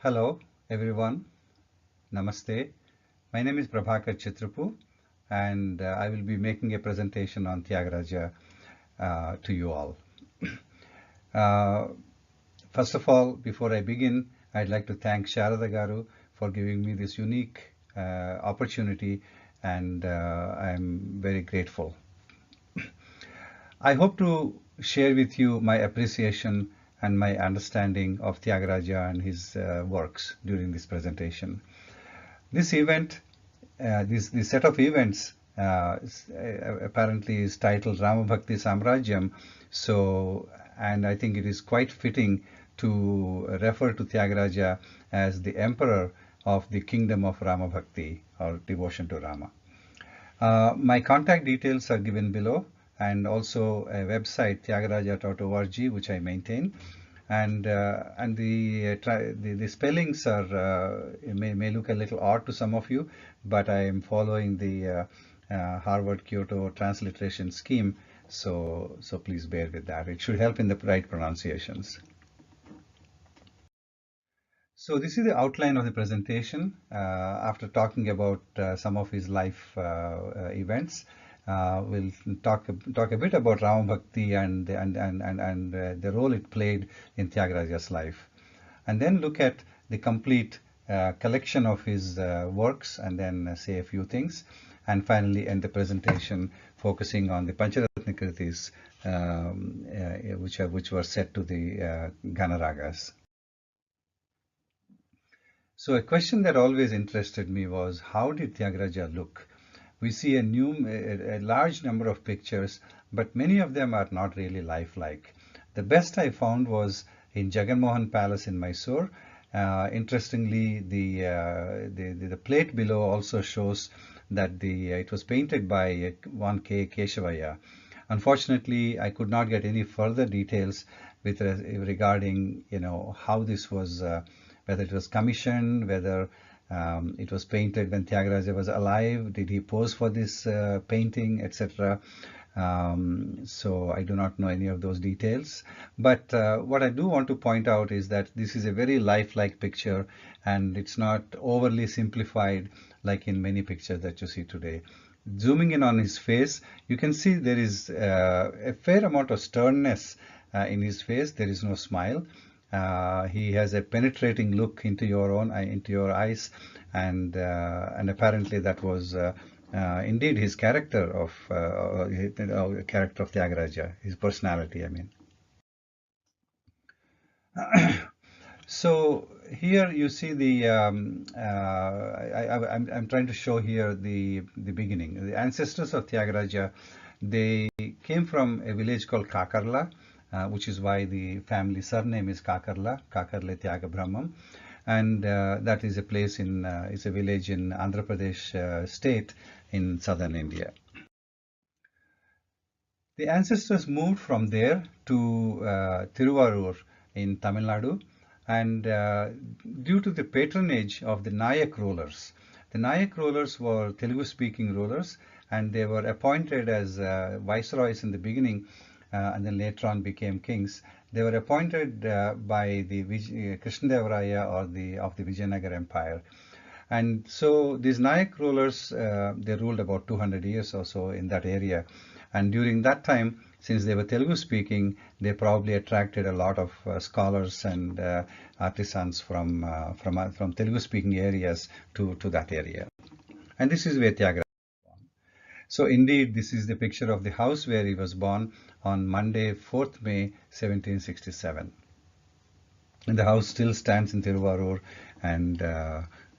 Hello, everyone. Namaste. My name is Prabhakar Chitrapu, and I will be making a presentation on Thyagaraja to you all. Uh, First of all, before I begin, I'd like to thank Sharada Garu for giving me this unique opportunity, and I'm very grateful. I hope to share with you my appreciation and my understanding of Thyagaraja and his works during this presentation. This event, this set of events apparently is titled RAMA BHAKTI SAMRAJYAM. So, and I think it is quite fitting to refer to Thyagaraja as the emperor of the kingdom of Rama Bhakti, or devotion to Rama. My contact details are given below, and also a website, tyagaraja.org, which I maintain. And the spellings are may look a little odd to some of you, but I am following the Harvard Kyoto transliteration scheme, so please bear with that. It should help in the right pronunciations. So this is the outline of the presentation. After talking about some of his life events, we'll talk a bit about Rama Bhakti and the role it played in Thyagaraja's life, and then look at the complete collection of his works, and then say a few things, and finally end the presentation focusing on the pancaratna-s, which were set to the rAga-s. So a question that always interested me was, how did Thyagaraja look? We see a large number of pictures, but many of them are not really lifelike. The best I found was in Jagan Mohan Palace in Mysore. Interestingly, the plate below also shows that it was painted by one K. Keshavaya. Unfortunately, I could not get any further details regarding how this was. Whether it was commissioned, whether it was painted when Thyagaraja was alive, did he pose for this painting, etc. So I do not know any of those details. But what I do want to point out is that this is a very lifelike picture, and it's not overly simplified like in many pictures that you see today. Zooming in on his face, you can see there is a fair amount of sternness in his face. There is no smile. He has a penetrating look into your eyes, and apparently that was indeed his character of character of Thyagaraja, his personality, I mean. So here you see the I'm trying to show here the beginning. The ancestors of Thyagaraja, they came from a village called Kakarla, which is why the family surname is Kakarla, Kakarle Tyaga Brahmam, and that is a place it's a village in Andhra Pradesh state in southern India. The ancestors moved from there to Tiruvarur in Tamil Nadu, and due to the patronage of the Nayak rulers. The Nayak rulers were Telugu-speaking rulers, and they were appointed as viceroys in the beginning, and then later on became kings. They were appointed by the Krishnadevaraya of the Vijayanagar Empire. And so these Nayak rulers, they ruled about 200 years or so in that area. And during that time, since they were Telugu speaking, they probably attracted a lot of scholars and artisans from Telugu speaking areas to that area. And this is where Thyagaraja was born. So indeed, this is the picture of the house where he was born on Monday, 4th May, 1767. And the house still stands in Tiruvarur, and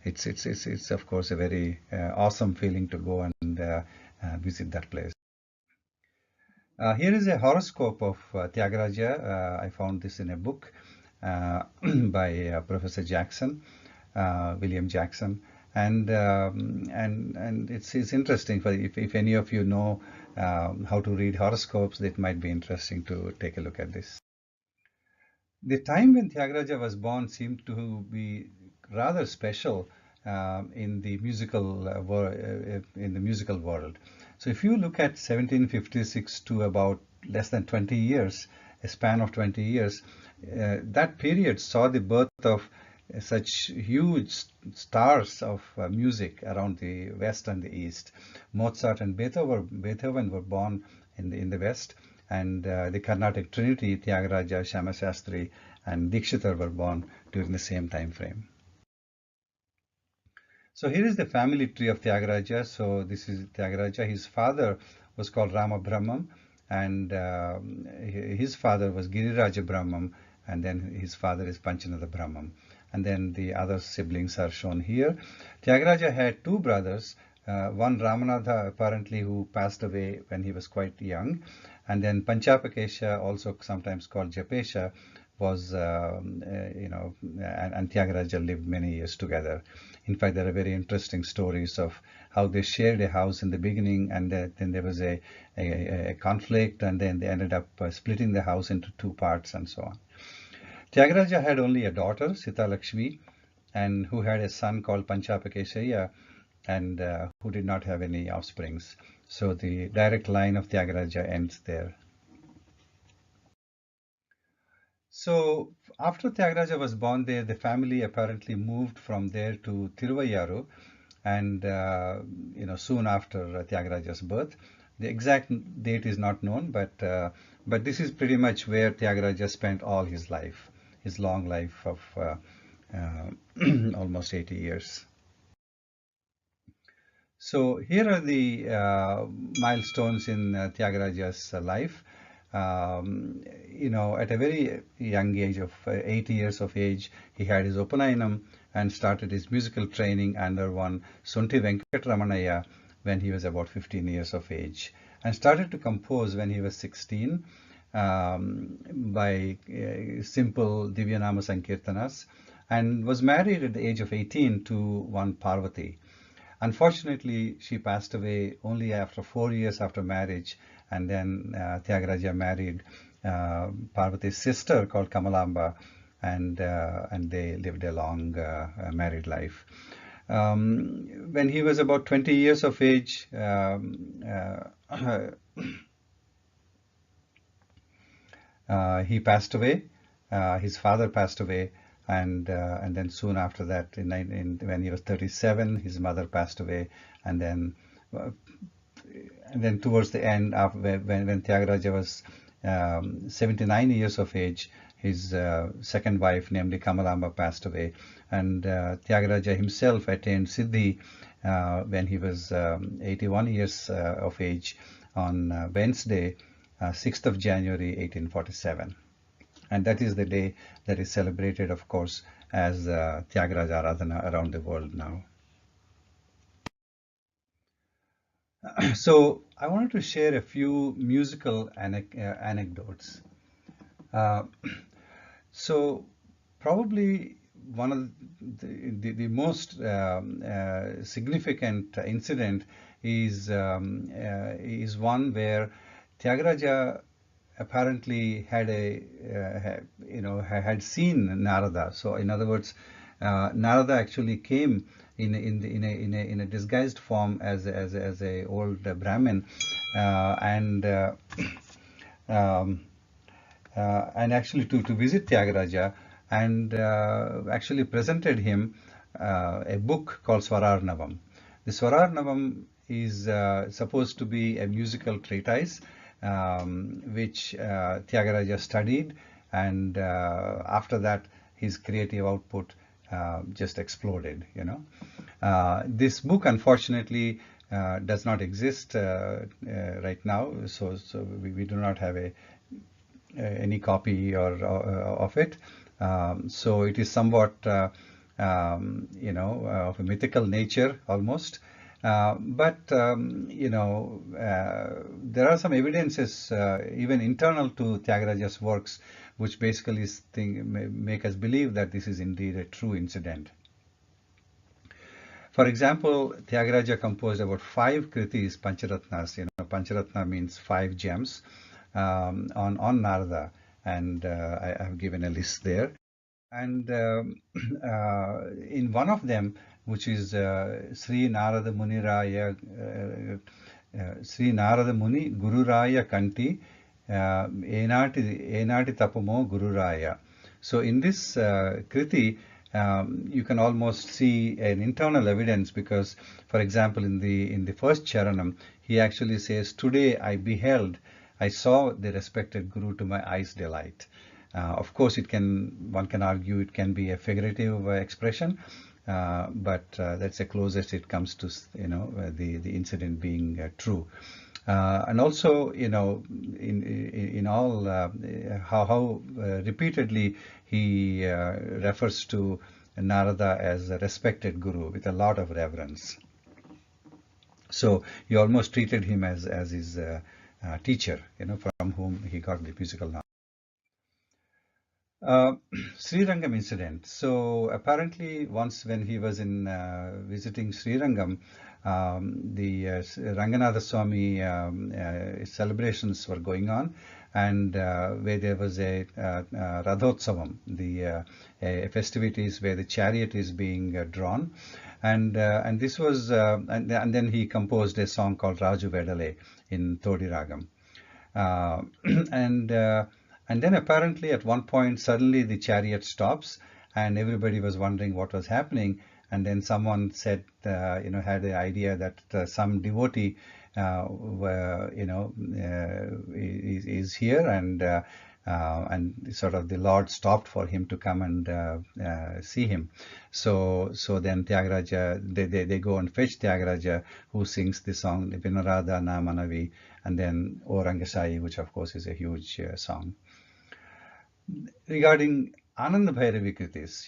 it's of course a very awesome feeling to go and visit that place. Here is a horoscope of Thyagaraja. I found this in a book by Professor Jackson, William Jackson, and it's interesting. If any of you know how to read horoscopes, it might be interesting to take a look at this. The time when Thyagaraja was born seemed to be rather special in the musical world. So if you look at 1756 to about less than 20 years, a span of 20 years, that period saw the birth of such huge stars of music around the West and the East. Mozart and Beethoven were born in the West, and the Carnatic Trinity, Thyagaraja, Shama Shastri, and Dikshitar were born during the same time frame. So here is the family tree of Thyagaraja. So this is Thyagaraja. His father was called Rama Brahmam, and his father was Giriraja Brahmam, and then his father is Panchanada Brahmam. And then the other siblings are shown here. Thyagaraja had two brothers, one Ramanatha apparently, who passed away when he was quite young, and then Panchapakesha, also sometimes called Japesha, was, and Thyagaraja lived many years together. In fact, there are very interesting stories of how they shared a house in the beginning, and then there was a conflict, and then they ended up splitting the house into two parts, and so on. Thyagaraja had only a daughter, Sita Lakshmi, and who had a son called Panchapakeshaya, and who did not have any offsprings. So the direct line of Thyagaraja ends there. So after Thyagaraja was born there, the family apparently moved from there to Tiruvayyaru, and soon after Thyagaraja's birth. The exact date is not known, but this is pretty much where Thyagaraja spent all his life, his long life of almost 80 years. So here are the milestones in Thyagaraja's life. At a very young age of 80 years of age, he had his Upanayinam and started his musical training under one Sunti Venkataramanaya when he was about 15 years of age, and started to compose when he was 16 by simple Divyanama Sankirtanas, and was married at the age of 18 to one Parvati. Unfortunately, she passed away only after 4 years after marriage, and then Thyagaraja married Parvati's sister called Kamalamba, and they lived a long married life. When he was about 20 years of age, he passed away. His father passed away, and then soon after that, when he was 37, his mother passed away, and then towards the end, when Thyagaraja was 79 years of age, his second wife, namely Kamalamba, passed away, and Thyagaraja himself attained Siddhi when he was 81 years of age on Wednesday, 6th of January 1847. And that is the day that is celebrated, of course, as Tyagaraja Aradhana around the world now. So I wanted to share a few musical anecdotes. So probably one of the most significant incident is one where Tyagaraja apparently had had seen Narada. So in other words, Narada actually came in a disguised form as a old Brahmin, and actually to visit Tyagaraja, and actually presented him a book called Swararnavam. The Swararnavam is supposed to be a musical treatise which Tyagaraja studied, and after that his creative output just exploded. This book unfortunately does not exist right now, so we do not have any copy of it. So it is somewhat of a mythical nature almost. But there are some evidences, even internal to Tyagaraja's works, which basically make us believe that this is indeed a true incident. For example, Tyagaraja composed about 5 Kritis, pancaratna-s. Pancaratna means 5 gems, on Narada, and I have given a list there. And in one of them, which is Srii Narada Muni Gururaya Kanti Enati Tapamo Gururaya. So in this Kriti, you can almost see an internal evidence, because, for example, in the first charanam, he actually says, "Today I saw the respected Guru to my eyes' delight." Of course, one can argue it can be a figurative expression, but that's the closest it comes to, the incident being true. And also, in all how repeatedly he refers to Narada as a respected guru with a lot of reverence. So he almost treated him as his teacher, from whom he got the musical knowledge. Sri Rangam incident. So apparently once when he was in visiting Sri Rangam, the Ranganatha Swami celebrations were going on, and where there was a Radhotsavam, the festivities where the chariot is being drawn, and this was and then he composed a song called Raju Vedale in Todi Ragam, and then apparently at one point suddenly the chariot stops, and everybody was wondering what was happening. And then someone said, had the idea that some devotee, is here, and sort of the Lord stopped for him to come and see him. So then Tyagaraja, they go and fetch Tyagaraja, who sings the song Vinarada Na Manavi, and then O Rangasai, which of course is a huge song. Regarding Ananda Bhairavi Kritis,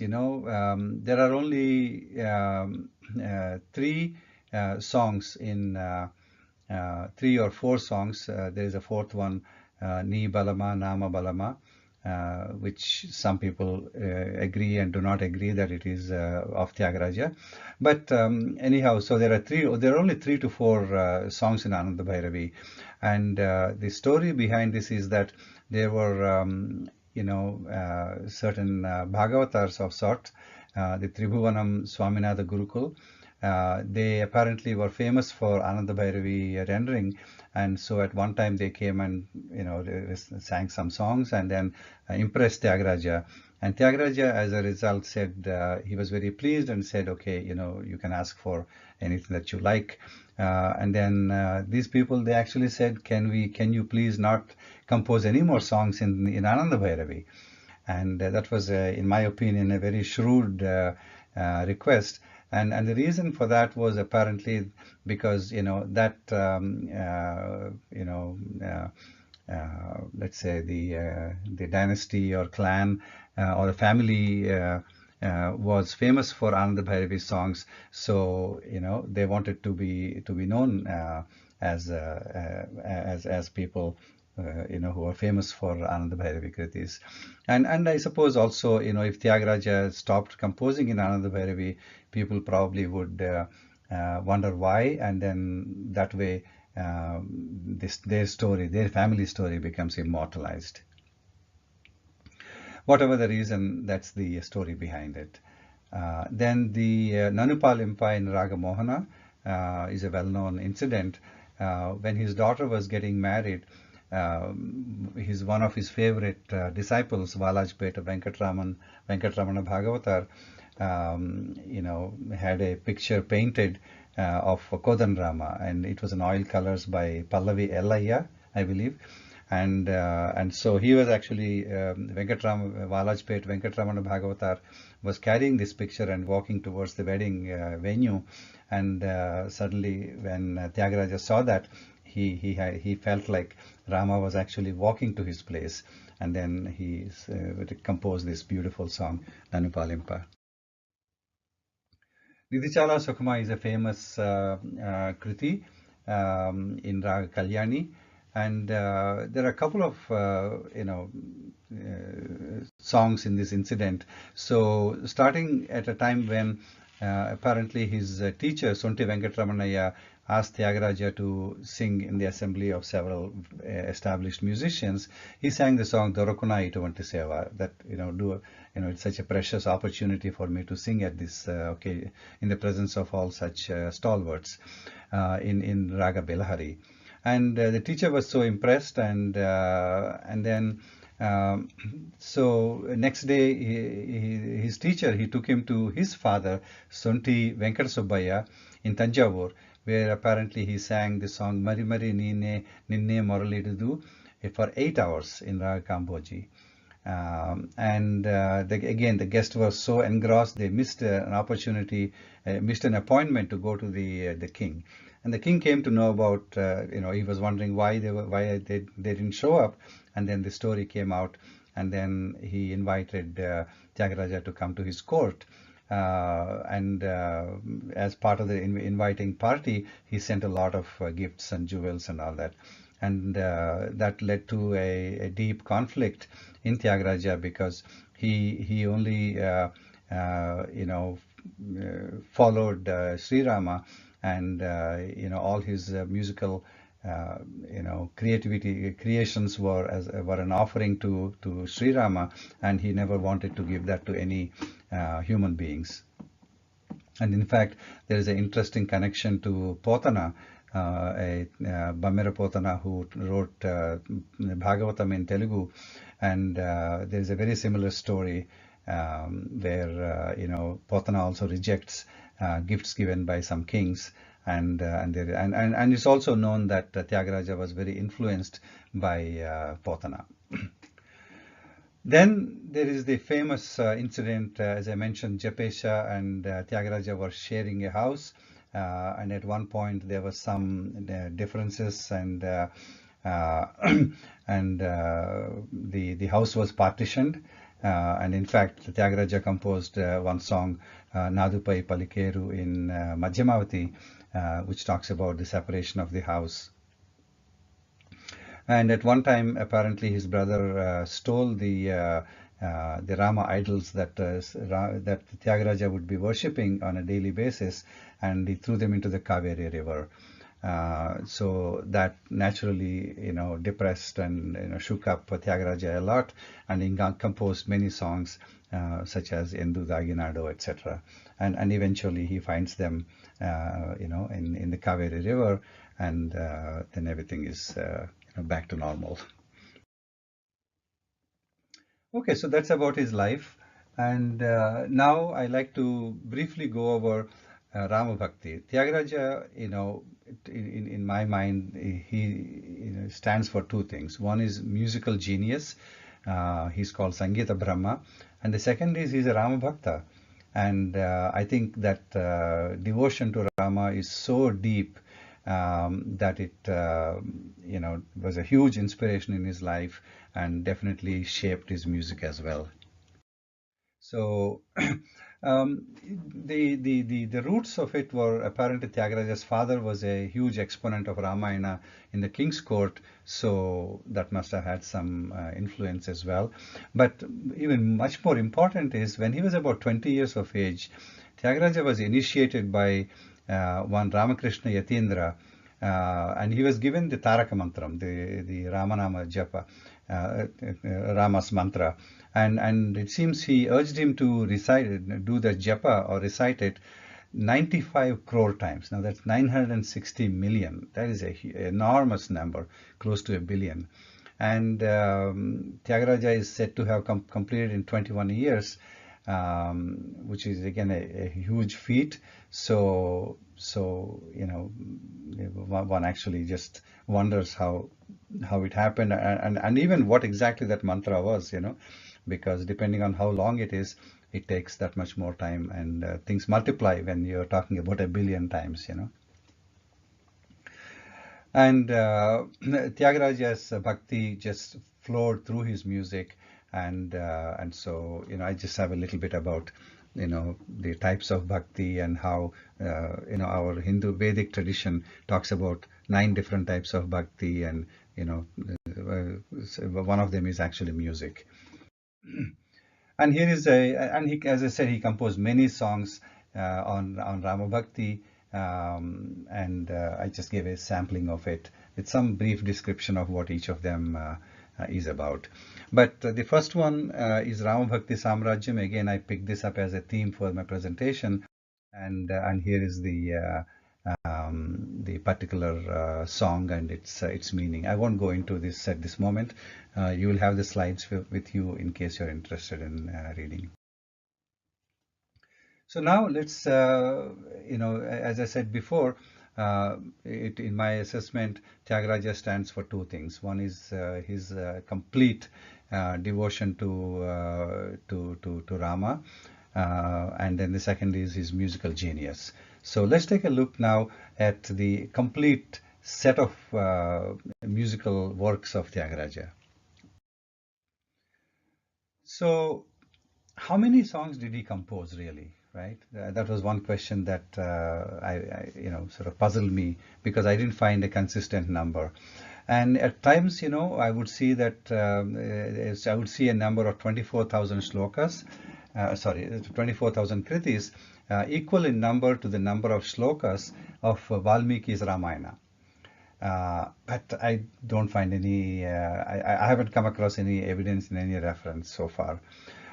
there are only three songs in 3 or 4 songs. There is a fourth one, Ni Balama, Nama Balama, which some people agree and do not agree that it is of Tyagaraja. But anyhow, so there are only 3 to 4 songs in Ananda Bhairavi, and the story behind this is that there were certain Bhagavatars of sort, the Tribhuvanam Swaminatha Gurukul. They apparently were famous for Ananda Bhairavi rendering, and so at one time they came and they sang some songs and then impressed Tyagaraja. And Tyagaraja, as a result, said he was very pleased and said, "Okay, you can ask for anything that you like." And then these people, they actually said, "Can you please not compose any more songs in Ananda Bhairavi?" And that was, in my opinion, a very shrewd request. And the reason for that was apparently because that let's say the dynasty or clan or the family was famous for Ananda Bhairavi songs, so they wanted to be known as people who are famous for Ananda Bhairavi Kritis. And I suppose also, if Tyagaraja stopped composing in Ananda Bhairavi, people probably would wonder why, and then that way their family story becomes immortalized. Whatever the reason, that's the story behind it. Then the Nanupalimpa in Raga Mohana is a well-known incident. When his daughter was getting married, one of his favorite disciples, Valajpeta Venkatramana Bhagavatar, had a picture painted of Kodanrama, and it was in oil colors by Pallavi Ellayya, I believe. And so he was actually Valajpet Venkatramana Bhagavatar was carrying this picture and walking towards the wedding venue, and suddenly when Tyagaraja saw that, he felt like Rama was actually walking to his place, and then he composed this beautiful song, Nanupalimpa. Nidichala Sukhma is a famous kriti in Raga Kalyani, and there are a couple of songs in this incident. So starting at a time when apparently his teacher Sonti Venkataramanaya asked Tyagaraja to sing in the assembly of several established musicians, he sang the song Dorokuna Itavanti Seva, that it's such a precious opportunity for me to sing at this in the presence of all such stalwarts in Raga Belahari. And the teacher was so impressed, and then So next day, his teacher, he took him to his father, Sonti Venkata in Tanjavur, where apparently he sang the song Mari Mari Nine Ninne Moralidudu for 8 hours in Raga Kamboji. And again, the guest was so engrossed they missed an opportunity, missed an appointment to go to the king. And the king came to know about, he was wondering why they didn't show up. And then the story came out, and then he invited Thyagaraja to come to his court. And as part of the inviting party, he sent a lot of gifts and jewels and all that. And that led to a deep conflict in Thyagaraja, because he only followed Sri Rama, and all his musical creations were an offering to Sri Rama, and he never wanted to give that to any human beings. And in fact, there is an interesting connection to Potana, Bamera Potana, who wrote Bhagavatam in Telugu, and there is a very similar story where Potana also rejects gifts given by some kings, and it's also known that Thyagaraja was very influenced by Potana. Then there is the famous incident, as I mentioned, Japesha and Thyagaraja were sharing a house, and at one point there was some differences, and the house was partitioned. And in fact, Thyagaraja composed one song, Nadupai Palikeru, in Madhyamavati, which talks about the separation of the house. And at one time, apparently, his brother stole the Rama idols that Thyagaraja would be worshipping on a daily basis, and he threw them into the Kaveri river. So that naturally, depressed and shook up Thyagaraja a lot, and he composed many songs such as Endu Daginado, etc. And eventually he finds them, in the Kaveri river, and then everything is back to normal. Okay, so that's about his life, and now I like to briefly go over Rama Bhakti. Tyagaraja, in my mind, he stands for two things. One is musical genius. He's called Sangeeta Brahma, and the second is he's a Rama Bhakta. And I think that devotion to Rama is so deep that it was a huge inspiration in his life, and definitely shaped his music as well. So the roots of it were apparently Tyagaraja's father was a huge exponent of Ramayana in the king's court, so that must have had some influence as well. But even much more important is when he was about 20 years of age, Tyagaraja was initiated by one Ramakrishna Yatindra, and he was given the Taraka Mantram, the Ramanama Japa, Rama's mantra. And it seems he urged him to do the japa or recite it 95 crore times. Now that's 960 million. That is an enormous number, close to a billion. And Tyagaraja is said to have completed in 21 years, which is again a huge feat. So one actually just wonders how it happened, and even what exactly that mantra was, because depending on how long it is, it takes that much more time, and things multiply when you're talking about a billion times, And Tyagaraja's bhakti just flowed through his music, and so I just have a little bit about the types of bhakti, and how our Hindu Vedic tradition talks about 9 different types of bhakti, and one of them is actually music. And here is as I said, he composed many songs on Rama Bhakti, and I just gave a sampling of it with some brief description of what each of them is about. But the first one is Rama Bhakti Samrajyam. Again, I picked this up as a theme for my presentation, and here is the the particular song and its meaning. I won't go into this at this moment. You will have the slides with you in case you're interested in reading. So now let's, as I said before, in my assessment, Tyagaraja stands for two things. One is his complete devotion to Rama, and then the second is his musical genius. So let's take a look now at the complete set of musical works of Thyagaraja. So, how many songs did he compose really? Right? That was one question that sort of puzzled me because I didn't find a consistent number. And at times, I would see that I would see a number of 24,000 shlokas, 24,000 kritis, equal in number to the number of shlokas of Valmiki's Ramayana. But I don't find any, I haven't come across any evidence in any reference so far.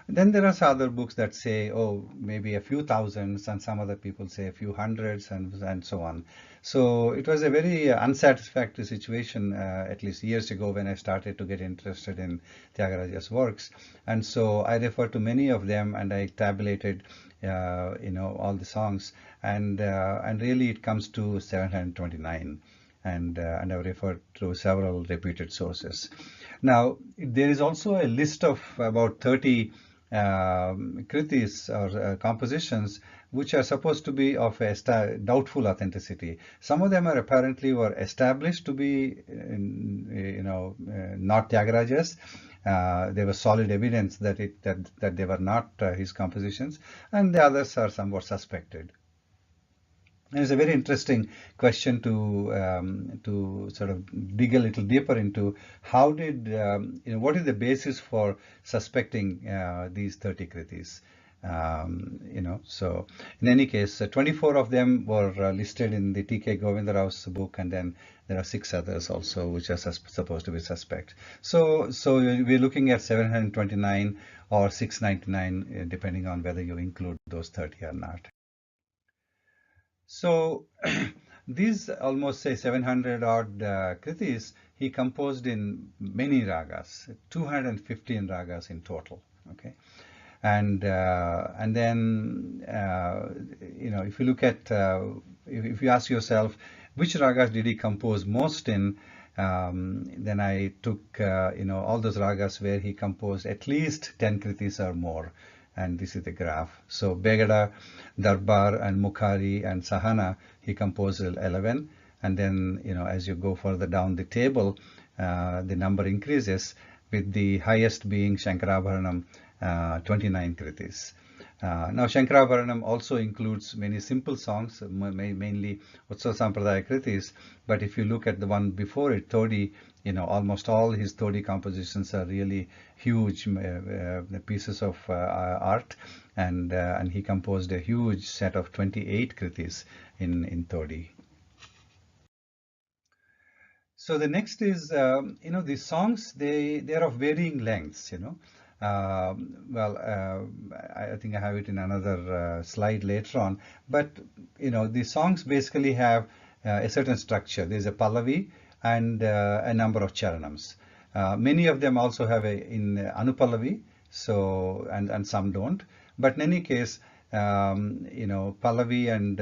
Then there are other books that say, oh, maybe a few thousands, and some other people say a few hundreds, and so on. So it was a very unsatisfactory situation, at least years ago, when I started to get interested in Tyagaraja's works. And so I referred to many of them, and I tabulated, all the songs, and really it comes to 729. And I've referred to several repeated sources. Now, there is also a list of about 30 kritis or compositions which are supposed to be of a doubtful authenticity. Some of them are apparently were established to be, not Tyagarajas. There was solid evidence that they were not his compositions, and the others are somewhat suspected. And it's a very interesting question to sort of dig a little deeper into. How did what is the basis for suspecting these 30 kritis? So in any case, 24 of them were listed in the T.K. Govindarao's book, and then there are 6 others also which are supposed to be suspect. So we're looking at 729 or 699, depending on whether you include those 30 or not. So these almost say 700 odd kritis he composed in many ragas, 215 ragas in total. Okay, and then if you look at if you ask yourself which ragas did he compose most in, then I took all those ragas where he composed at least 10 kritis or more. And this is the graph. So Begada, Darbar, and Mukhari, and Sahana, he composed 11. And then, as you go further down the table, the number increases, with the highest being Shankarabharanam, 29 kritis. Now, Shankarabharanam also includes many simple songs, mainly Utsav Sampradaya kritis. But if you look at the one before it, Todi, almost all his Todi compositions are really huge pieces of art, and he composed a huge set of 28 kritis in Todi. So the next is, these songs, they are of varying lengths, I think I have it in another slide later on, but these songs basically have a certain structure. There's a Pallavi and a number of charanams. Many of them also have in Anupallavi, so and some don't. But in any case, Pallavi and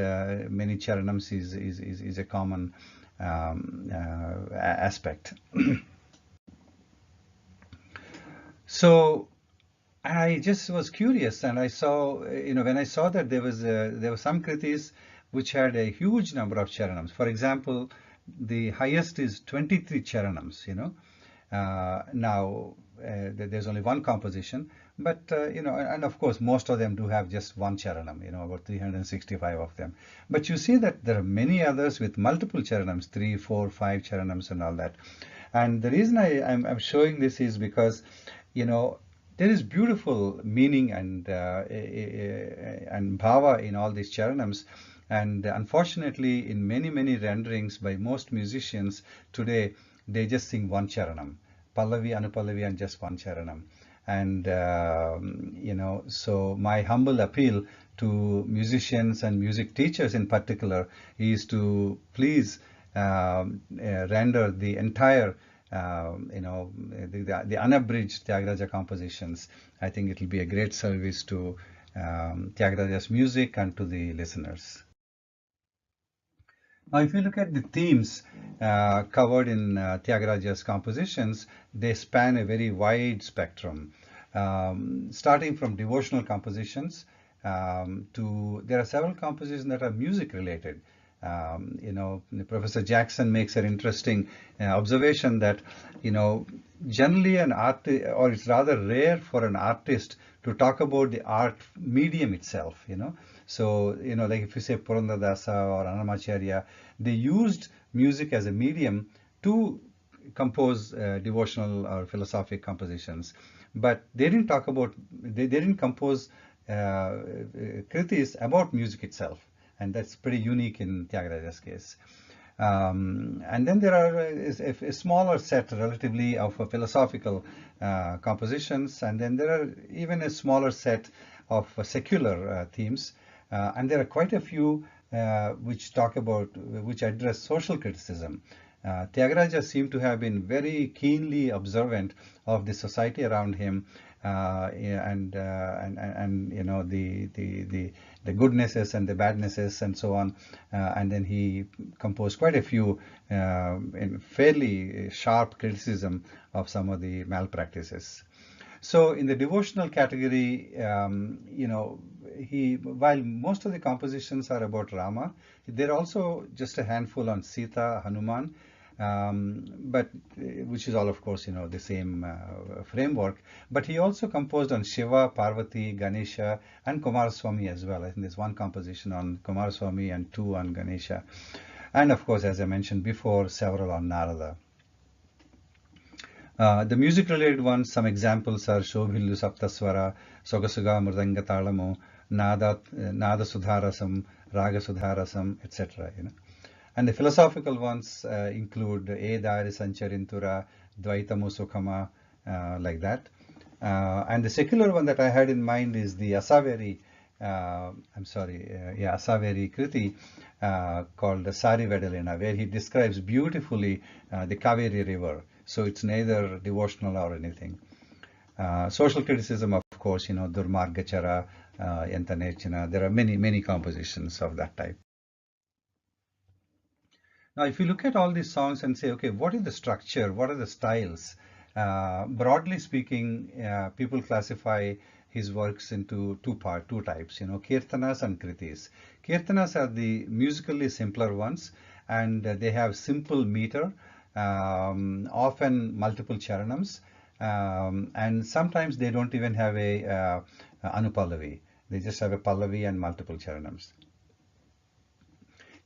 many charanams is a common aspect. So I just was curious, and I saw, when I saw that there were some kritis which had a huge number of charanams. For example, the highest is 23 charanams. Now there's only one composition, but and of course most of them do have just one charanam. About 365 of them. But you see that there are many others with multiple charanams, 3, 4, 5 charanams, and all that. And the reason I'm showing this is because there is beautiful meaning and bhava in all these charanams. And unfortunately, in many renderings by most musicians today, they just sing one charanam, Pallavi, Anupallavi, and just one charanam. And so my humble appeal to musicians and music teachers in particular is to please render the entire the unabridged tyAgarAja compositions. I think it will be a great service to tyAgarAja's music and to the listeners. Now, if you look at the themes covered in tyAgarAja's compositions, they span a very wide spectrum, starting from devotional compositions to there are several compositions that are music related. Professor Jackson makes an interesting observation that, generally an artist, or it's rather rare for an artist to talk about the art medium itself, So, like if you say Purandadasa or Annamacharya, they used music as a medium to compose devotional or philosophic compositions. But they didn't talk about, they didn't compose Kritis about music itself. And that's pretty unique in tyAgarAja's case. And then there are a smaller set relatively of philosophical compositions, and then there are even a smaller set of secular themes, and there are quite a few which address social criticism. tyAgarAja seemed to have been very keenly observant of the society around him, and the goodnesses and the badnesses and so on, and then he composed quite a few in fairly sharp criticism of some of the malpractices. So in the devotional category, while most of the compositions are about Rama, there are also just a handful on Sita, Hanuman, but which is all, of course, the same framework. But he also composed on Shiva, Parvati, Ganesha, and Kumaraswamy as well. I think there's one composition on Kumaraswamy and two on Ganesha. And of course, as I mentioned before, several on Narada. The music-related ones, some examples are Shobhillu Saptaswara, Sogasuga Mridanga Talamu, Nada Sudharasam, Raga Sudharasam, etc. And the philosophical ones include Edari Sancharintura, Dvaitamu Sukhama, like that. And the secular one that I had in mind is the Asaveri Kriti called the Sari Vedalena, where he describes beautifully the Kaveri river. So it's neither devotional or anything. Social criticism, of course, Durmargachara, Yantanechana. There are many compositions of that type. Now, if you look at all these songs and say, okay, what is the structure? What are the styles? Broadly speaking, people classify his works into two types, Kirtanas and Kritis. Kirtanas are the musically simpler ones, and they have simple meter, often multiple charanams, and sometimes they don't even have a anupallavi. They just have a pallavi and multiple charanams.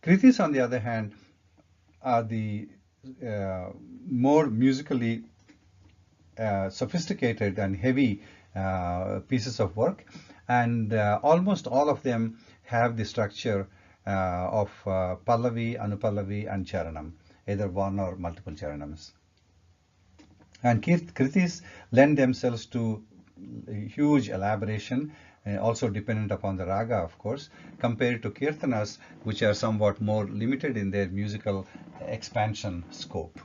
Kritis, on the other hand, are the more musically sophisticated and heavy pieces of work, and almost all of them have the structure of pallavi, anupallavi, and charanam, either one or multiple charanams. And Kritis lend themselves to huge elaboration, also dependent upon the raga, of course, compared to Kirtanas, which are somewhat more limited in their musical expansion scope.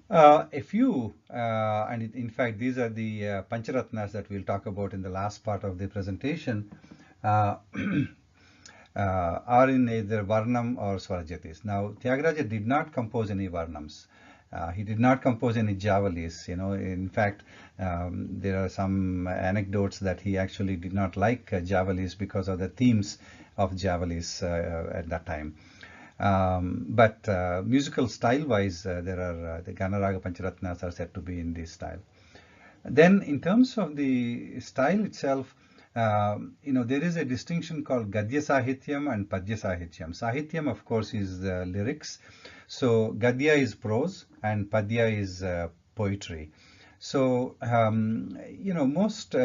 A few, and in fact, these are the pancaratna-s that we'll talk about in the last part of the presentation, are in either Varnam or Swarajyatis. Now, tyAgarAja did not compose any Varnams. He did not compose any Javalis. In fact, there are some anecdotes that he actually did not like Javalis because of the themes of Javalis at that time. But musical style-wise, there are the Ganaraga Pancharatna-s are said to be in this style. Then, in terms of the style itself, there is a distinction called Gadya Sahityam and Padya Sahityam. Sahityam, of course, is lyrics. So Gadya is prose and Padya is poetry. So, most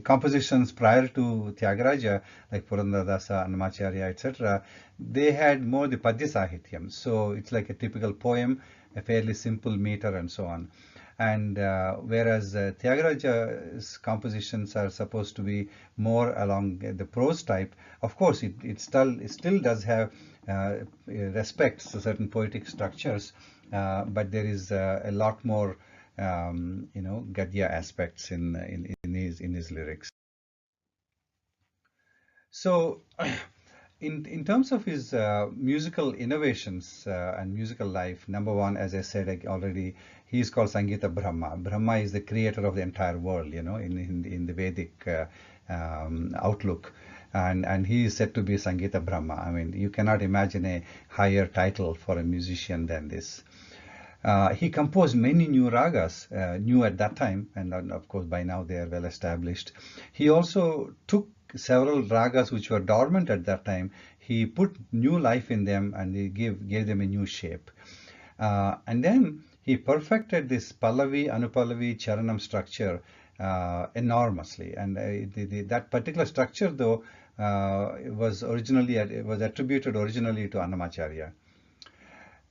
compositions prior to tyAgarAja, like Purandadasa, Annamacharya, etc., they had more the Padya Sahityam. So it's like a typical poem, a fairly simple meter and so on. And whereas Thyagaraja's compositions are supposed to be more along the prose type, of course it still does have respects to certain poetic structures, but there is a lot more gadya aspects in his lyrics. So in terms of his musical innovations and musical life, number one, as I said already, he is called Sangeeta Brahma. Brahma is the creator of the entire world, in the Vedic outlook. And he is said to be Sangeeta Brahma. I mean, you cannot imagine a higher title for a musician than this. He composed many new ragas, new at that time, and of course by now they are well established. He also took several ragas which were dormant at that time. He put new life in them and he gave them a new shape. And then he perfected this Pallavi, Anupallavi, Charanam structure enormously. And that particular structure, though, was attributed originally to Annamacharya.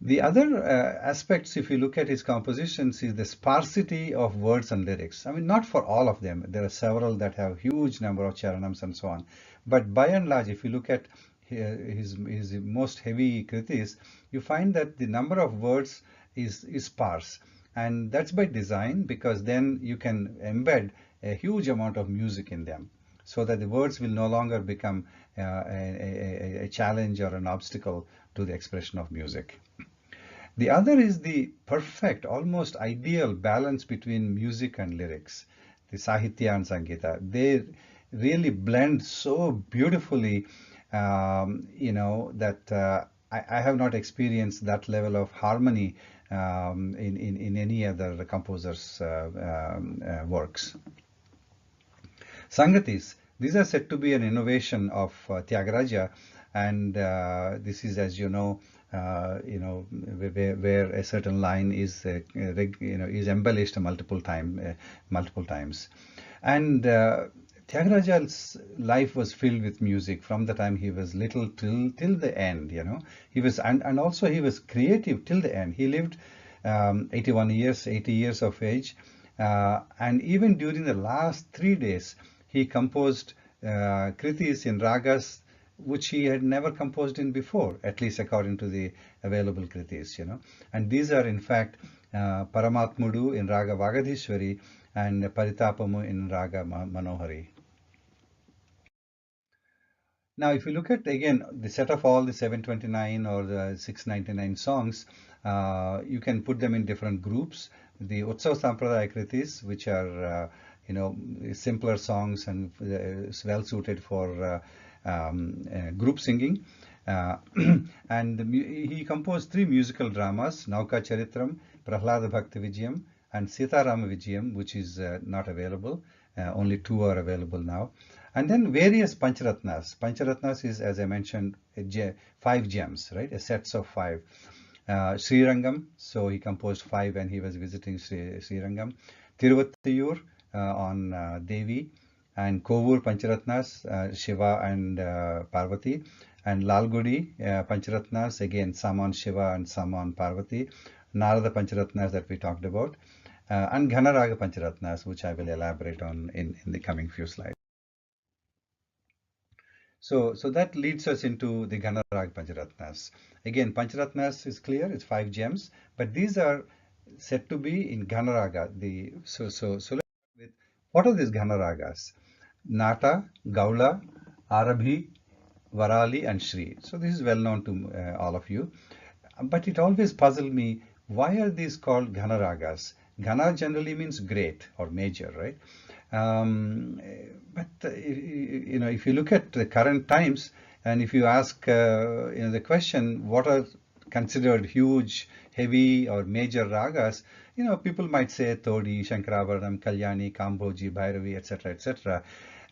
The other aspects, if you look at his compositions, is the sparsity of words and lyrics. I mean, not for all of them. There are several that have huge number of charanams and so on. But by and large, if you look at his most heavy Kritis, you find that the number of words is sparse. And that's by design, because then you can embed a huge amount of music in them, so that the words will no longer become a challenge or an obstacle to the expression of music. The other is the perfect, almost ideal balance between music and lyrics, the Sahitya and Sangeeta. They really blend so beautifully, that I have not experienced that level of harmony in any other composer's works. Sangatis, these are said to be an innovation of Tyagaraja, and this is, as you know, where a certain line is embellished multiple times, and Tyagaraja's life was filled with music from the time he was little till the end. He was and also he was creative till the end. He lived 80 years of age, and even during the last 3 days, he composed Kritis in ragas which he had never composed in before, at least according to the available Kritis, And these are in fact Paramatmudu in Raga Vagadhishwari and Paritapamu in Raga Manohari. Now, if you look at, again, the set of all the 729 or the 699 songs, you can put them in different groups. The Utsav Sampradaya Kritis, which are, simpler songs and well suited for group singing. And he composed 3 musical dramas, Nauka Charitram, Prahlada Bhakti Vijayam, and Sita Rama Vijayam, which is not available. Only 2 are available now. And then various pancaratna-s. Pancaratna-s is, as I mentioned, 5 gems, right? A sets of 5. Sri Rangam, so he composed 5 when he was visiting Sri Rangam. Tiruvattiyur on Devi, and Kovur Pancharatna-s, Shiva and Parvati, and Lalgudi Pancharatna-s, again some on Shiva and some on Parvati. Narada Pancharatna-s that we talked about, and Ghanaraga Pancharatna-s, which I will elaborate on in the coming few slides. So that leads us into the Ghanaraga Pancharatna-s. Again, Pancharatna-s is clear, it's 5 gems, but these are said to be in Ghanaraga. So let's start with, what are these Ghanaragas? Nata, Gaula, Arabhi, Varali, and Srii. So this is well known to all of you. But it always puzzled me, why are these called Ghanaragas? Ghana generally means great or major, right? But if you look at the current times, and if you ask the question, what are considered huge, heavy, or major ragas, people might say Todi, Shankarabharanam, Kalyani, Kamboji, Bhairavi, etc., etc.,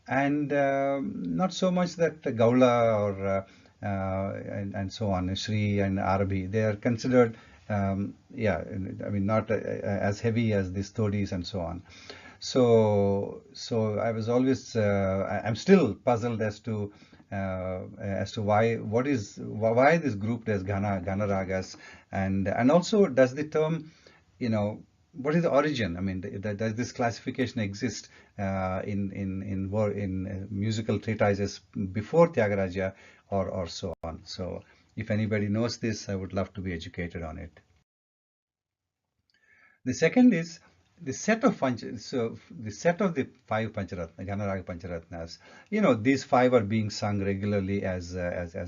and not so much that Gaula or and so on, Srii and Arabhi, they are considered, not as heavy as these Todis and so on. So I was always, I'm still puzzled as to why this group does Ghana ragas, and also does the term, what is the origin? I mean, does this classification exist in musical treatises before Tyagaraja or so on? So if anybody knows this, I would love to be educated on it. The second is the set of the set of the five pancharatna, Ganaraga pancaratnas. These five are being sung regularly as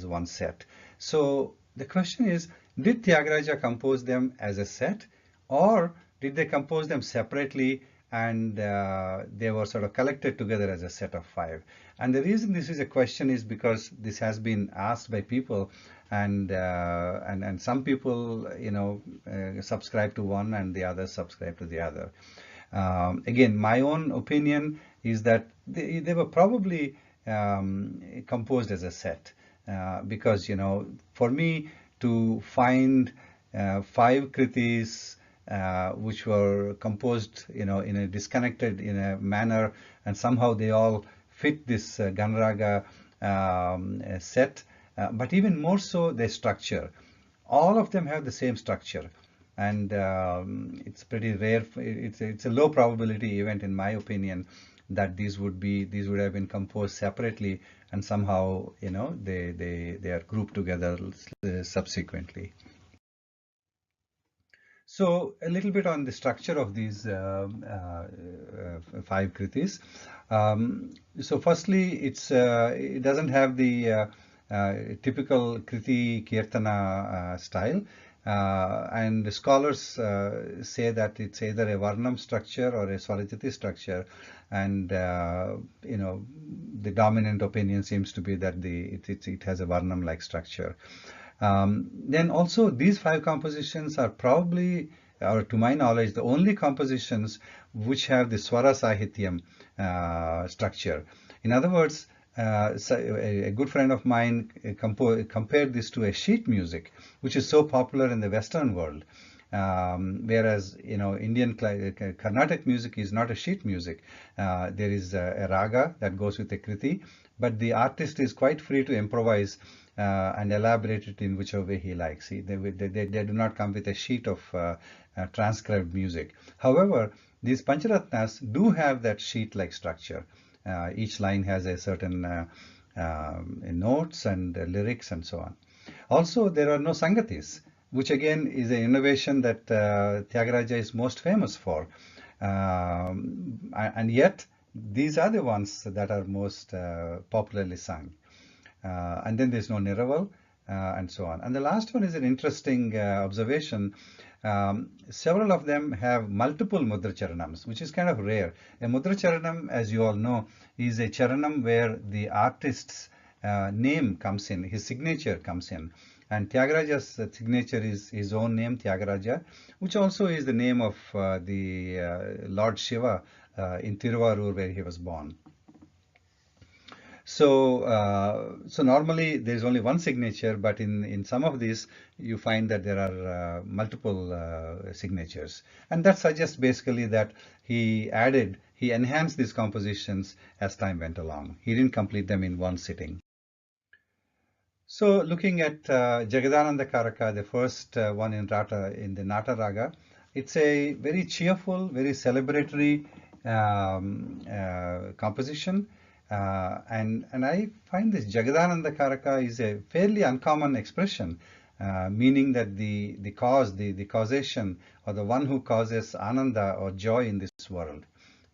one set. So the question is, did Tyagaraja compose them as a set, or did they compose them separately and they were sort of collected together as a set of five? And the reason this is a question is because this has been asked by people, and some people subscribe to one and the others subscribe to the other. Again, my own opinion is that they were probably composed as a set, because for me to find five kritis which were composed in a disconnected manner, and somehow they all fit this Ganaraga set, but even more so their structure. All of them have the same structure, and it's pretty rare. It's a low probability event, in my opinion, that these would have been composed separately, and somehow they are grouped together subsequently. So a little bit on the structure of these five kritis. So firstly, it doesn't have the typical kriti kirtana style, and the scholars say that it's either a varnam structure or a swarajati structure, and the dominant opinion seems to be that it has a varnam like structure. Then also these five compositions are probably, or to my knowledge, the only compositions which have the swara sahityam structure. In other words, a good friend of mine compared this to a sheet music, which is so popular in the Western world. Whereas Indian Carnatic music is not a sheet music. There is a raga that goes with a kriti, but the artist is quite free to improvise and elaborate it in whichever way he likes. They do not come with a sheet of transcribed music. However, these pancharatnas do have that sheet-like structure. Each line has a certain notes and lyrics and so on. Also, there are no sangatis, which again is an innovation that Tyagaraja is most famous for. And yet, these are the ones that are most popularly sung. And then there's no niraval and so on. And the last one is an interesting observation. Several of them have multiple mudra charanams, which is kind of rare. A mudra charanam, as you all know, is a charanam where the artist's name comes in, his signature comes in. And Tyagaraja's signature is his own name, Thyagaraja, which also is the name of the Lord Shiva in Tiruvarur, where he was born. So, normally there is only one signature, but in some of these you find that there are multiple signatures, and that suggests basically that he enhanced these compositions as time went along. He didn't complete them in one sitting. So, looking at Jagadananda Karaka, the first one in the Nata Raga, it's a very cheerful, very celebratory composition. And I find this Jagadananda Karaka is a fairly uncommon expression, meaning that the causation, or the one who causes ananda or joy in this world.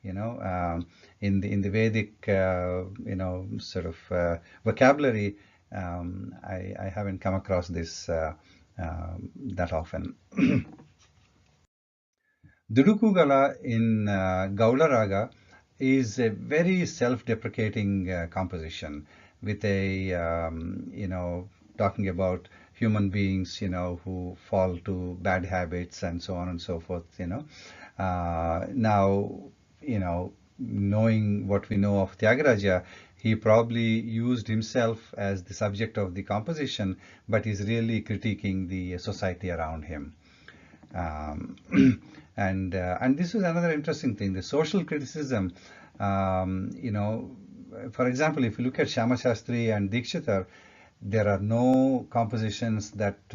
In the Vedic sort of vocabulary, I haven't come across this that often. Dudukugala in Gaula Raga is a very self-deprecating composition, with a talking about human beings who fall to bad habits and so on and so forth. Now knowing what we know of Tyagaraja, he probably used himself as the subject of the composition, but he's really critiquing the society around him. And this is another interesting thing, the social criticism. For example, if you look at Shama Shastri and Dikshitar, There are no compositions that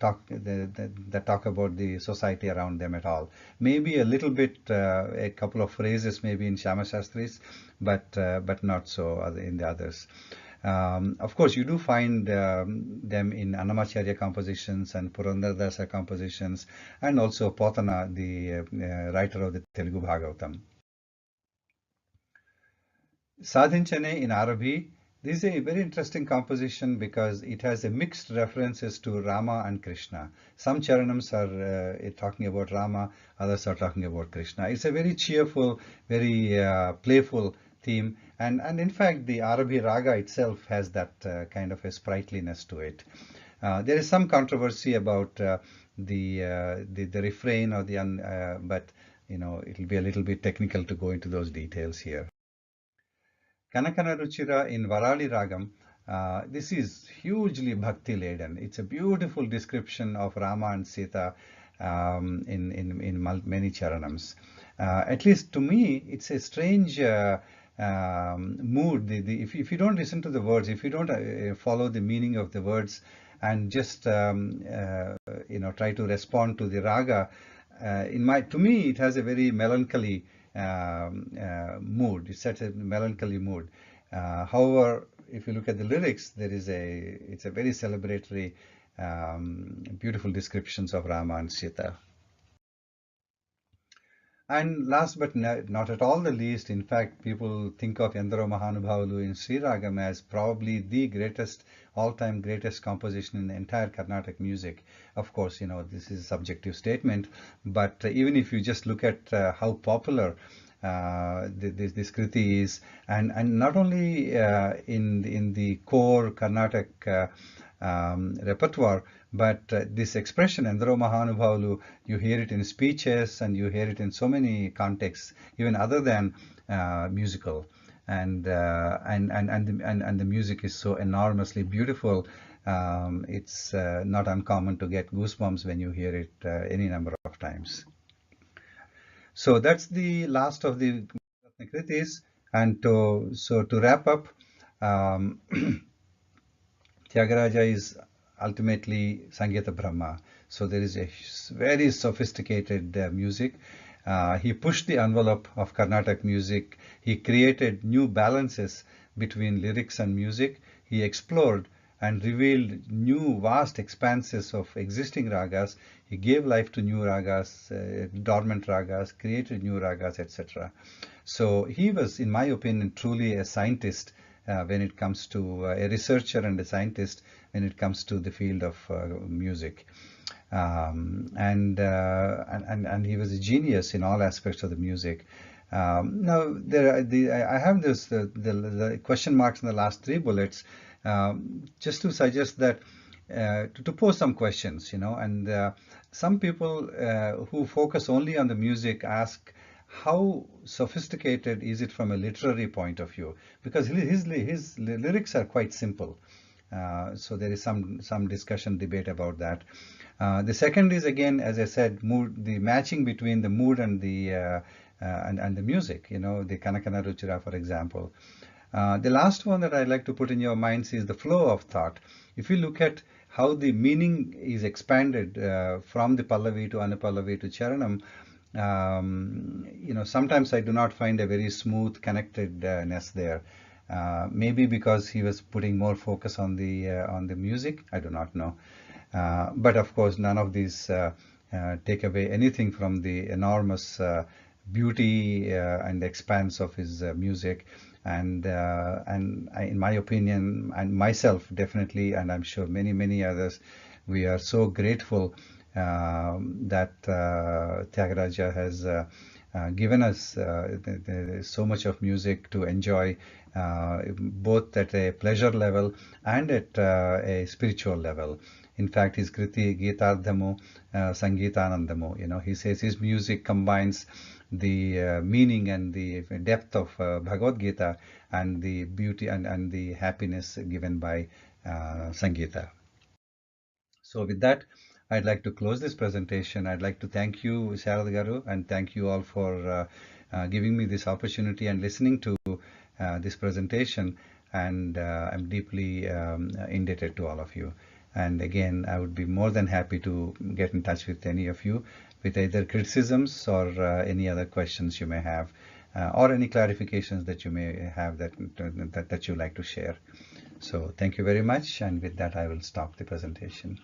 talk about the society around them at all. Maybe a little bit, a couple of phrases maybe in Shama Shastri's, but not so in the others. Of course, you do find them in Annamacharya compositions and Purandaradasa compositions, and also Potana, the writer of the Telugu Bhagavatam. sAdhincenE in Arabhi. This is a very interesting composition because it has a mixed references to Rama and Krishna. Some charanams are talking about Rama, others are talking about Krishna. It's a very cheerful, very playful theme, and in fact the Arabhi raga itself has that kind of a sprightliness to it. There is some controversy about the refrain or but it'll be a little bit technical to go into those details here. Kanakana Ruchira in Varali Ragam, this is hugely bhakti laden. It's a beautiful description of Rama and Sita in many charanams. At least to me, it's a strange mood. If you don't listen to the words, if you don't follow the meaning of the words and just try to respond to the raga, to me it has a very melancholy mood. It sets a melancholy mood. However, if you look at the lyrics, it's a very celebratory, beautiful descriptions of Rama and Sita. And last but not at all the least, in fact, people think of endaro mahAnubhAvulu in Sri Ragam as probably the greatest, all-time greatest composition in the entire Carnatic music. Of course, this is a subjective statement, but even if you just look at how popular this Kriti is, and not only in the core Carnatic repertoire, but this expression endaro mahAnubhAvulu, you hear it in speeches and you hear it in so many contexts, even other than musical, and the music is so enormously beautiful. It's not uncommon to get goosebumps when you hear it any number of times. So that's the last of the Kritis, and to wrap up, Tyagaraja is ultimately Sangeeta Brahma. So there is a very sophisticated music. He pushed the envelope of Carnatic music. He created new balances between lyrics and music. He explored and revealed new vast expanses of existing ragas. He gave life to new ragas, dormant ragas, created new ragas, etc. So he was, in my opinion, truly a scientist when it comes to a researcher and a scientist when it comes to the field of music, and he was a genius in all aspects of the music. Now I have the question marks in the last 3 bullets, just to suggest that to pose some questions, and some people who focus only on the music ask, how sophisticated is it from a literary point of view? Because his lyrics are quite simple. So there is some discussion, debate about that. The second is, again, as I said, the matching between the mood and the music. The Kanakana Ruchira, for example. The last one that I'd like to put in your minds is the flow of thought. If you look at how the meaning is expanded from the Pallavi to Anupallavi to Charanam, sometimes I do not find a very smooth connectedness there. Maybe because he was putting more focus on the music, I do not know. But of course, none of these take away anything from the enormous beauty and expanse of his music. And in my opinion, and myself definitely, and I'm sure many others, we are so grateful that Thyagaraja has given us so much of music to enjoy, both at a pleasure level and at a spiritual level. In fact, his Kriti Gitardhamu, Sangeetanandamu, he says his music combines the meaning and the depth of Bhagavad Gita and the beauty and the happiness given by Sangeeta. So with that, I'd like to close this presentation. I'd like to thank you, Sharada Garu, and thank you all for giving me this opportunity and listening to this presentation. and I'm deeply indebted to all of you. And again, I would be more than happy to get in touch with any of you with either criticisms or any other questions you may have, or any clarifications that you may have that you like to share. So thank you very much, and with that I will stop the presentation.